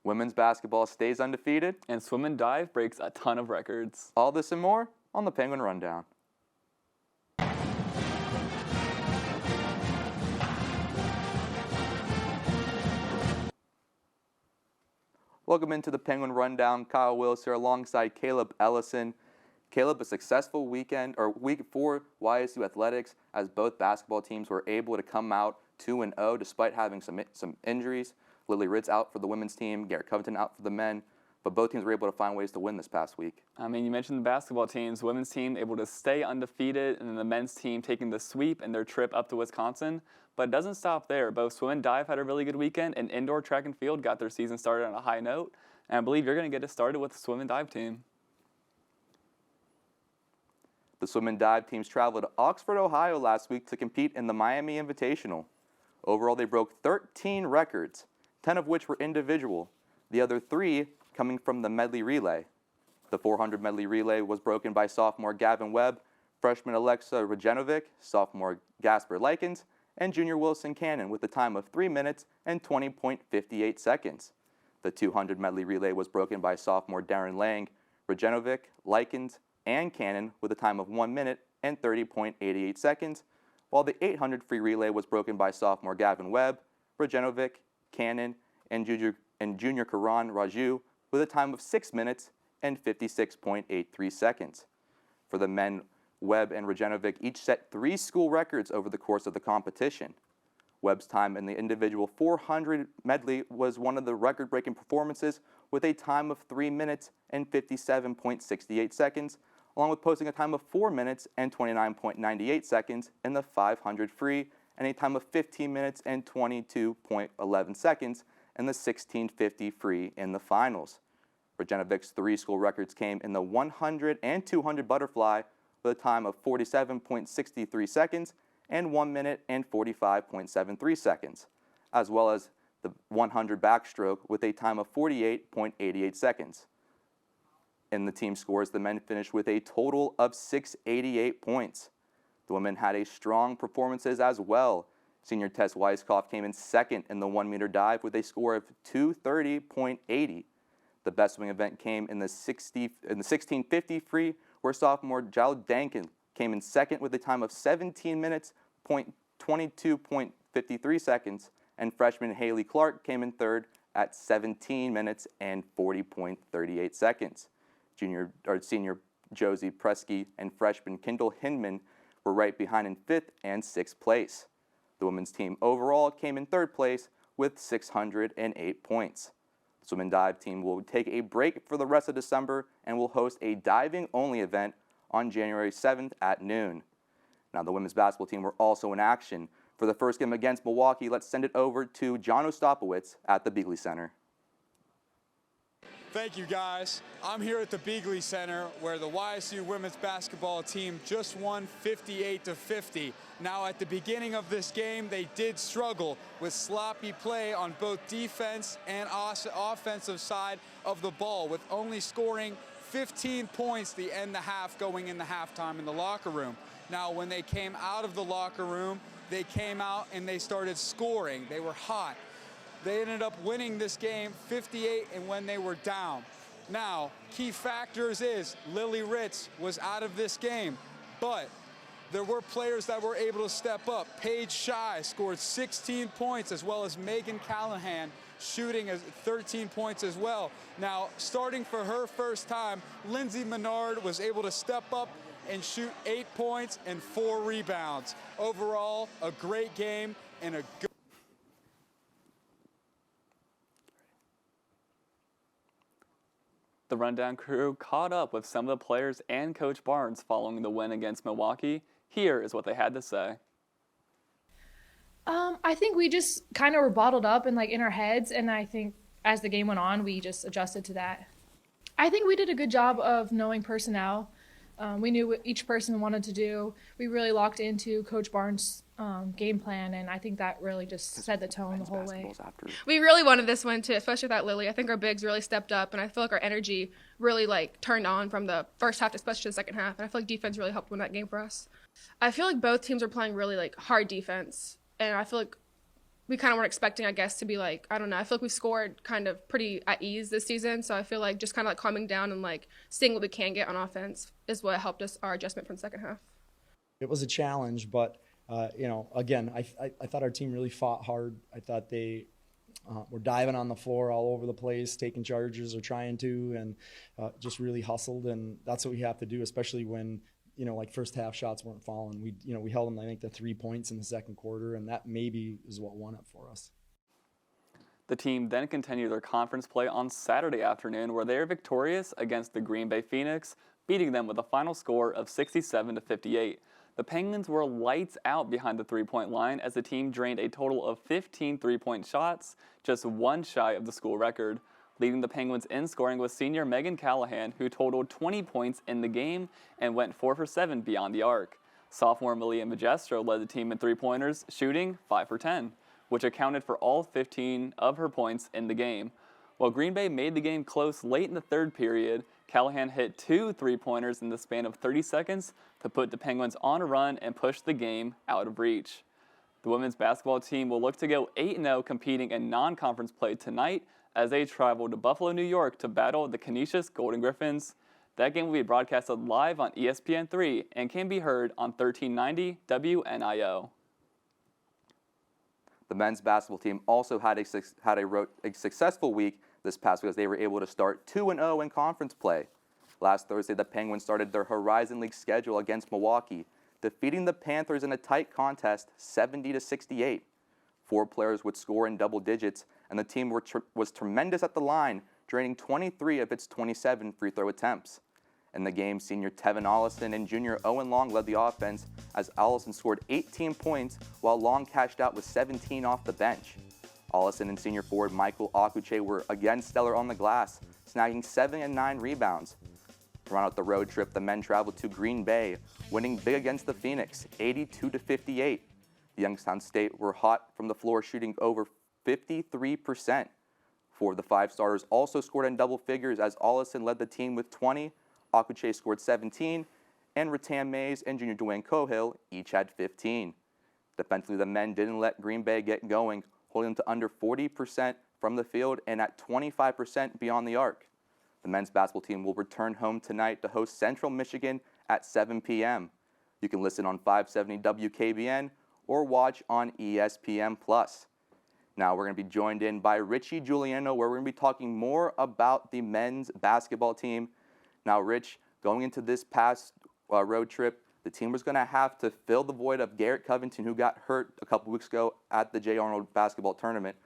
Women's basketball stays undefeated. And swim and dive breaks a ton of records. All this and more on the Penguin Rundown. Welcome into the Penguin Rundown. Kyle Wills here alongside Caleb Ellison. Caleb, a successful week for YSU Athletics as both basketball teams were able to come out 2-0 despite having some injuries. Lily Ritz out for the women's team, Garrett Covington out for the men, but both teams were able to find ways to win this past week. I mean, you mentioned the basketball teams. The women's team able to stay undefeated, and then the men's team taking the sweep in their trip up to Wisconsin. But it doesn't stop there. Both swim and dive had a really good weekend, and indoor track and field got their season started on a high note. And I believe you're going to get it started with the swim and dive team. The swim and dive teams traveled to Oxford, Ohio last week to compete in the Miami Invitational. Overall, they broke 13 records, 10 of which were individual. The other 3 coming from the medley relay. The 400 medley relay was broken by sophomore Gavin Webb, freshman Alexa Rajenovic, sophomore Gasper Likens, and junior Wilson Cannon with a time of 3 minutes and 20.58 seconds. The 200 medley relay was broken by sophomore Darren Lang, Rajenovic, Likens, and Cannon with a time of 1 minute and 30.88 seconds, while the 800 free relay was broken by sophomore Gavin Webb, Rajenovic, Cannon, and junior Karan Raju with a time of 6 minutes and 56.83 seconds. For the men, Webb and Rajenovic each set 3 school records over the course of the competition. Webb's time in the individual 400 medley was one of the record-breaking performances with a time of 3 minutes and 57.68 seconds, along with posting a time of 4 minutes and 29.98 seconds in the 500 free and a time of 15 minutes and 22.11 seconds in the 1650 free in the finals. Rajenovic's 3 school records came in the 100 and 200 butterfly with a time of 47.63 seconds and 1 minute and 45.73 seconds, as well as the 100 backstroke with a time of 48.88 seconds. In the team scores, the men finished with a total of 688 points. The women had a strong performances as well. Senior Tess Weiskopf came in second in the 1-meter dive with a score of 230.80. The best swimming event came in the 1650 free, where sophomore Jal Dankin came in second with a time of 17 minutes, 22.53 seconds, and freshman Haley Clark came in third at 17 minutes and 40.38 seconds. Senior Josie Presky and freshman Kendall Hinman were right behind in 5th and 6th place. The women's team overall came in 3rd place with 608 points. The swim and dive team will take a break for the rest of December and will host a diving-only event on January 7th at noon. Now, the women's basketball team were also in action. For the first game against Milwaukee, let's send it over to John Ostapowicz at the Beagley Center. Thank you, guys. I'm here at the Beagley Center where the YSU women's basketball team just won 58-50. Now, at the beginning of this game, they did struggle with sloppy play on both defense and offensive side of the ball, with only scoring 15 points the end of the half going into halftime in the locker room. Now, when they came out of the locker room, they came out and they started scoring. They were hot. They ended up winning this game 58 and when they were down. Now, key factors is Lily Ritz was out of this game, but there were players that were able to step up. Paige Shy scored 16 points, as well as Megan Callahan shooting 13 points as well. Now, starting for her first time, Lindsay Menard was able to step up and shoot 8 points and 4 rebounds. Overall, a great game and a good. The Rundown crew caught up with some of the players and Coach Barnes following the win against Milwaukee. Here is what they had to say. I think we just kind of were bottled up and in our heads, and I think as the game went on, we just adjusted to that. I think we did a good job of knowing personnel. We knew what each person wanted to do. We really locked into Coach Barnes' game plan, and I think that really just set the tone the whole way. We really wanted this one too, especially without Lily. I think our bigs really stepped up, and I feel like our energy really turned on from the first half, especially to the second half. And I feel like defense really helped win that game for us. I feel like both teams are playing really hard defense, and I feel like we kind of weren't expecting, I guess, to be like, I don't know. I feel like we scored kind of pretty at ease this season. So I feel like just kind of like calming down and like seeing what we can get on offense is what helped us our adjustment from the second half. It was a challenge, but again, I thought our team really fought hard. I thought they were diving on the floor all over the place, taking charges or trying to, and just really hustled. And that's what we have to do, especially when like first half shots weren't falling. We held them, I think, to 3 points in the second quarter, and that maybe is what won it for us. The team then continued their conference play on Saturday afternoon, where they are victorious against the Green Bay Phoenix, beating them with a final score of 67-58. The Penguins were lights out behind the three-point line as the team drained a total of 15 three-point shots, just one shy of the school record. Leading the Penguins in scoring was senior Megan Callahan, who totaled 20 points in the game and went 4 for 7 beyond the arc. Sophomore Malia Magestro led the team in three-pointers, shooting 5 for 10, which accounted for all 15 of her points in the game. While Green Bay made the game close late in the third period, Callahan hit 2 three-pointers in the span of 30 seconds to put the Penguins on a run and push the game out of reach. The women's basketball team will look to go 8-0 competing in non-conference play tonight as they travel to Buffalo, New York to battle the Canisius Golden Griffins. That game will be broadcasted live on ESPN3 and can be heard on 1390 WNIO. The men's basketball team also had a successful week this past week as they were able to start 2-0 in conference play. Last Thursday, the Penguins started their Horizon League schedule against Milwaukee, defeating the Panthers in a tight contest 70-68. 4 players would score in double digits, and the team was tremendous at the line, draining 23 of its 27 free throw attempts. In the game, senior Tevin Ollison and junior Owen Long led the offense as Ollison scored 18 points while Long cashed out with 17 off the bench. Ollison and senior forward Michael Akuche were again stellar on the glass, snagging 7 and 9 rebounds. To round out the road trip, the men traveled to Green Bay, winning big against the Phoenix, 82-58. The Youngstown State were hot from the floor, shooting over 53%. 4 of the 5 starters also scored in double figures as Ollison led the team with 20, Akuche scored 17, and Rattan Mays and junior Dwayne Cohill each had 15. Defensively, the men didn't let Green Bay get going, holding them to under 40% from the field and at 25% beyond the arc. The men's basketball team will return home tonight to host Central Michigan at 7 p.m. You can listen on 570 WKBN or watch on ESPN+. Now we're going to be joined in by Richie Giuliano, where we're going to be talking more about the men's basketball team. Now, Rich, going into this past road trip, the team was going to have to fill the void of Garrett Covington, who got hurt a couple weeks ago at the J. Arnold basketball tournament.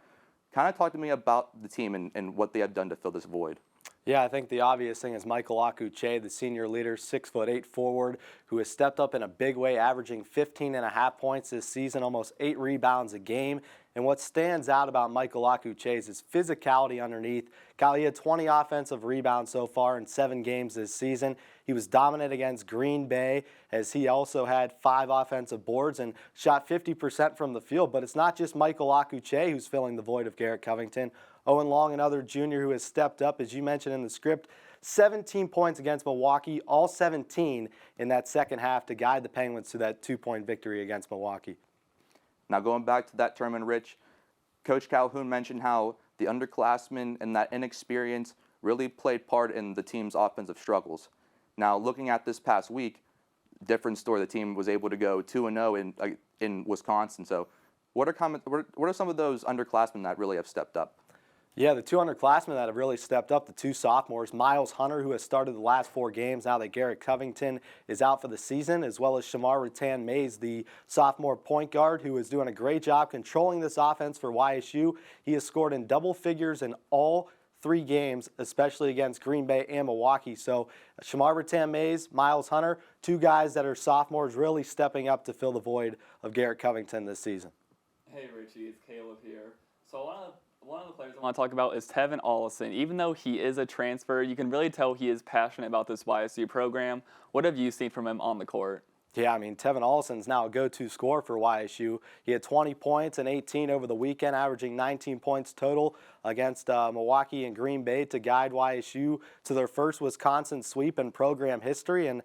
Kind of talk to me about the team and what they have done to fill this void. Yeah, I think the obvious thing is Michael Akuche, the senior leader, 6'8" forward, who has stepped up in a big way, averaging 15.5 points this season, almost 8 rebounds a game. And what stands out about Michael Akuche is his physicality underneath. He had 20 offensive rebounds so far in 7 games this season. He was dominant against Green Bay, as he also had 5 offensive boards and shot 50% from the field. But it's not just Michael Akuche who's filling the void of Garrett Covington. Owen Long, another junior who has stepped up, as you mentioned in the script, 17 points against Milwaukee, all 17 in that second half to guide the Penguins to that 2-point victory against Milwaukee. Now going back to that tournament, Rich, Coach Calhoun mentioned how the underclassmen and that inexperience really played part in the team's offensive struggles. Now looking at this past week, different story. The team was able to go 2-0 in Wisconsin. So what are some of those underclassmen that really have stepped up? Yeah, the 2 underclassmen that have really stepped up, the 2 sophomores, Miles Hunter, who has started the last 4 games now that Garrett Covington is out for the season, as well as Shamar Rattan Mays, the sophomore point guard, who is doing a great job controlling this offense for YSU. He has scored in double figures in all 3 games, especially against Green Bay and Milwaukee. So Shamar Rattan Mays, Miles Hunter, 2 guys that are sophomores really stepping up to fill the void of Garrett Covington this season. Hey Richie, it's Caleb here. So one of the players I want to talk about is Tevin Ollison. Even though he is a transfer, you can really tell he is passionate about this YSU program. What have you seen from him on the court? Yeah, I mean, Tevin Olson's now a go-to scorer for YSU. He had 20 points and 18 over the weekend, averaging 19 points total against Milwaukee and Green Bay to guide YSU to their first Wisconsin sweep in program history. And,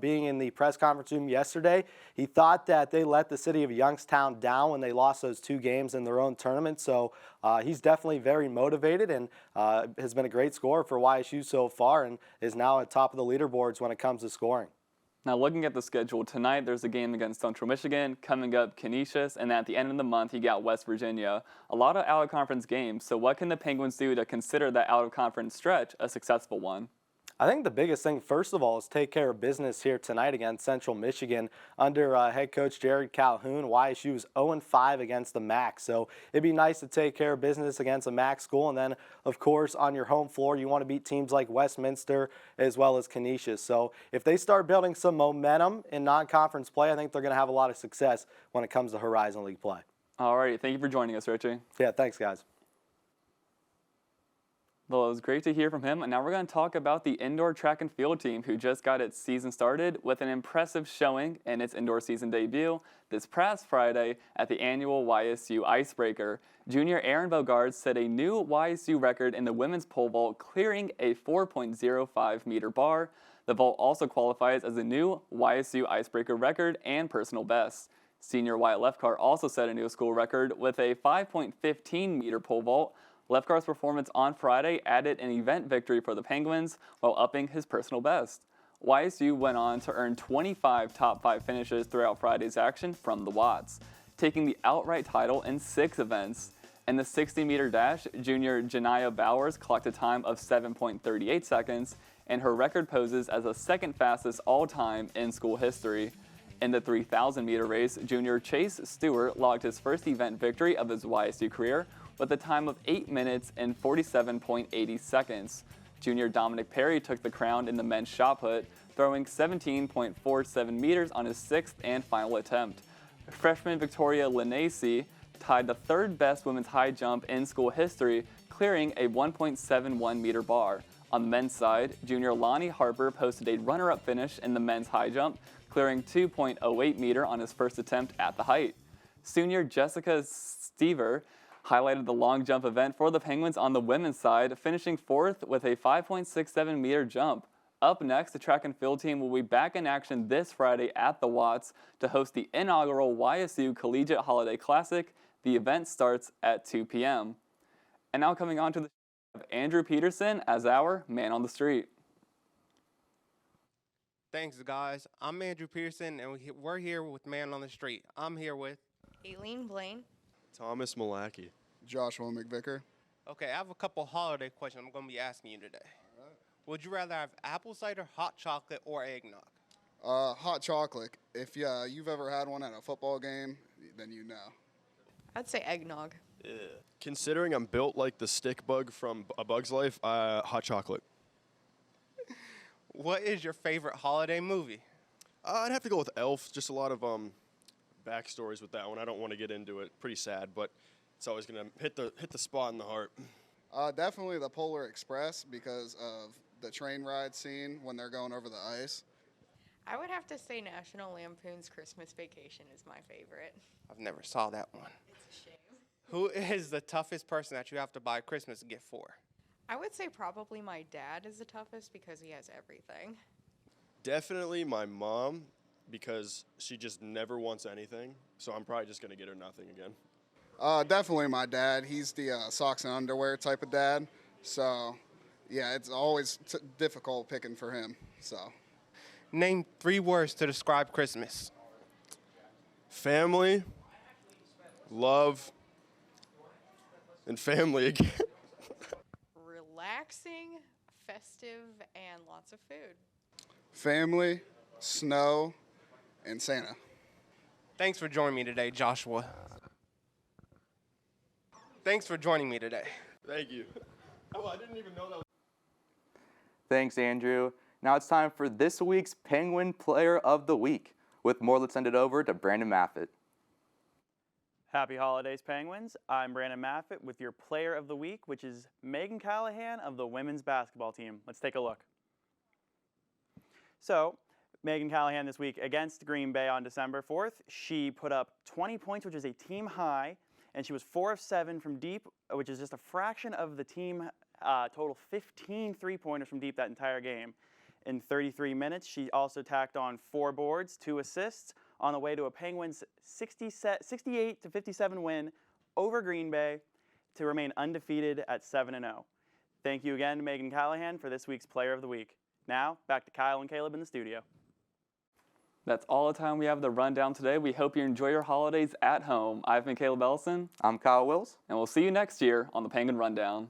being in the press conference room yesterday, he thought that they let the city of Youngstown down when they lost those 2 games in their own tournament. So he's definitely very motivated and has been a great scorer for YSU so far and is now at top of the leaderboards when it comes to scoring. Now, looking at the schedule, tonight there's a game against Central Michigan, coming up Canisius, and at the end of the month you got West Virginia. A lot of out-of-conference games, so what can the Penguins do to consider that out-of-conference stretch a successful one? I think the biggest thing, first of all, is take care of business here tonight against Central Michigan. Under head coach Jared Calhoun, YSU is 0-5 against the MAC. So it'd be nice to take care of business against a MAC school. And then, of course, on your home floor, you want to beat teams like Westminster as well as Canisius. So if they start building some momentum in non-conference play, I think they're going to have a lot of success when it comes to Horizon League play. All right, thank you for joining us, Richie. Yeah, thanks, guys. Well, it was great to hear from him, and now we're going to talk about the indoor track and field team who just got its season started with an impressive showing in its indoor season debut this past Friday at the annual YSU Icebreaker. Junior Aaron Bogard set a new YSU record in the women's pole vault, clearing a 4.05 meter bar. The vault also qualifies as a new YSU Icebreaker record and personal best. Senior Wyatt Lefkar also set a new school record with a 5.15 meter pole vault. Lefkar's performance on Friday added an event victory for the Penguins while upping his personal best. YSU went on to earn 25 top 5 finishes throughout Friday's action from the Watts, taking the outright title in 6 events. In the 60-meter dash, junior Janiyah Bowers clocked a time of 7.38 seconds, and her record poses as the second fastest all-time in school history. In the 3,000-meter race, junior Chase Stewart logged his first event victory of his YSU career with a time of 8 minutes and 47.80 seconds. Junior Dominic Perry took the crown in the men's shot put, throwing 17.47 meters on his 6th and final attempt. Freshman Victoria Linacy tied the 3rd best women's high jump in school history, clearing a 1.71 meter bar. On the men's side, junior Lonnie Harper posted a runner-up finish in the men's high jump, clearing 2.08 meter on his first attempt at the height. Senior Jessica Stever highlighted the long jump event for the Penguins on the women's side, finishing 4th with a 5.67 meter jump. Up next, the track and field team will be back in action this Friday at the Watts to host the inaugural YSU Collegiate Holiday Classic. The event starts at 2 p.m. And now coming on to the show of Andrew Peterson as our man on the street. Thanks, guys. I'm Andrew Pearson, and we're here with Man on the Street. I'm here with Aileen Blaine. Thomas Malachy. Joshua McVicker. Okay, I have a couple holiday questions I'm going to be asking you today. All right. Would you rather have apple cider, hot chocolate, or eggnog? Hot chocolate. If you've ever had one at a football game, then you know. I'd say eggnog. Yeah. Considering I'm built like the stick bug from A Bug's Life, hot chocolate. What is your favorite holiday movie? I'd have to go with Elf. Just a lot of backstories with that one. I don't want to get into it. Pretty sad, but it's always going to hit the spot in the heart. Definitely the Polar Express because of the train ride scene when they're going over the ice. I would have to say National Lampoon's Christmas Vacation is my favorite. I've never saw that one. It's a shame. Who is the toughest person that you have to buy a Christmas gift for? I would say probably my dad is the toughest because he has everything. Definitely my mom, because she just never wants anything. So I'm probably just going to get her nothing again. Definitely my dad. He's the socks and underwear type of dad. So, yeah, it's always difficult picking for him. So, name 3 words to describe Christmas. Family, love, and family again. Relaxing, festive, and lots of food. Family, snow, and Santa. Thanks for joining me today, Joshua. Thanks for joining me today. Thank you. Oh, I didn't even know that. Thanks, Andrew. Now it's time for this week's Penguin Player of the Week. With more, let's send it over to Brandon Maffett. Happy holidays, Penguins. I'm Brandon Maffett with your Player of the Week, which is Megan Callahan of the women's basketball team. Let's take a look. So, Megan Callahan this week against Green Bay on December 4th. She put up 20 points, which is a team high, and she was 4 of 7 from deep, which is just a fraction of the team total 15 three-pointers from deep that entire game. In 33 minutes, she also tacked on 4 boards, 2 assists, on the way to a Penguins 68-57 win over Green Bay to remain undefeated at 7-0. Thank you again to Megan Callahan for this week's Player of the Week. Now, back to Kyle and Caleb in the studio. That's all the time we have the rundown today. We hope you enjoy your holidays at home. I've been Caleb Ellison. I'm Kyle Wills. And we'll see you next year on the Penguin Rundown.